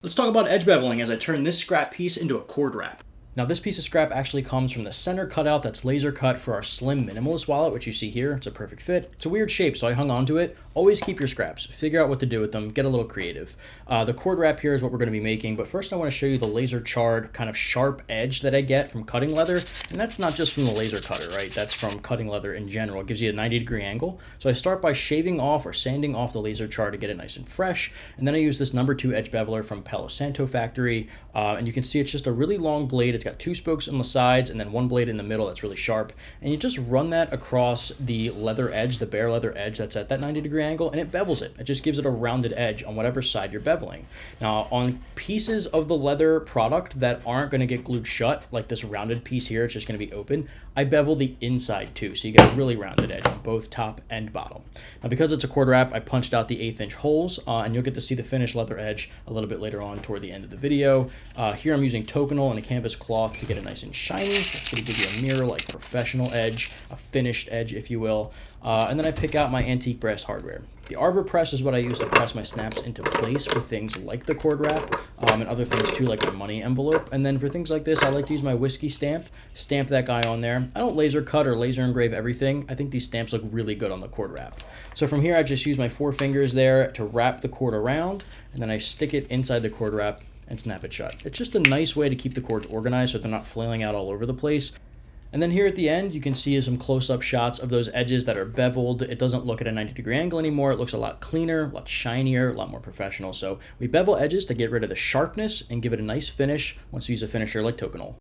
Let's talk about edge beveling as I turn this scrap piece into a cord wrap. Now this piece of scrap actually comes from the center cutout that's laser cut for our slim minimalist wallet, which you see here. It's a perfect fit. It's a weird shape, so I hung on to it. Always keep your scraps. Figure out what to do with them. Get a little creative. The cord wrap here is what we're going to be making, but first I want to show you the laser charred kind of sharp edge that I get from cutting leather. And that's not just from the laser cutter, right? That's from cutting leather in general. It gives you a 90-degree angle. So I start by shaving off or sanding off the laser char to get it nice and fresh. And then I use this number 2 edge beveler from Palo Santo factory. And you can see it's just a really long blade. It's got 2 spokes on the sides and then 1 blade in the middle that's really sharp. And you just run that across the leather edge, the bare leather edge that's at that 90-degree angle, and it bevels it. It just gives it a rounded edge on whatever side you're beveling. Now, on pieces of the leather product that aren't going to get glued shut, like this rounded piece here, it's just going to be open, I bevel the inside too, so you get a really rounded edge on both top and bottom. Now, because it's a cord wrap, I punched out the 1/8" holes, and you'll get to see the finished leather edge a little bit later on toward the end of the video. Here I'm using Tokonole and a canvas cloth to get it nice and shiny. That's going to give you a mirror-like professional edge, a finished edge, if you will. And then I pick out my antique brass hardware. The arbor press is what I use to press my snaps into place for things like the cord wrap and other things too, like my money envelope. And then for things like this, I like to use my whiskey stamp that guy on there. I don't laser cut or laser engrave everything. I think these stamps look really good on the cord wrap. So from here, I just use my 4 fingers there to wrap the cord around, and then I stick it inside the cord wrap and snap it shut. It's just a nice way to keep the cords organized so they're not flailing out all over the place. And then here at the end, you can see some close-up shots of those edges that are beveled. It doesn't look at a 90-degree angle anymore. It looks a lot cleaner, a lot shinier, a lot more professional. So we bevel edges to get rid of the sharpness and give it a nice finish once we use a finisher like Tokonole.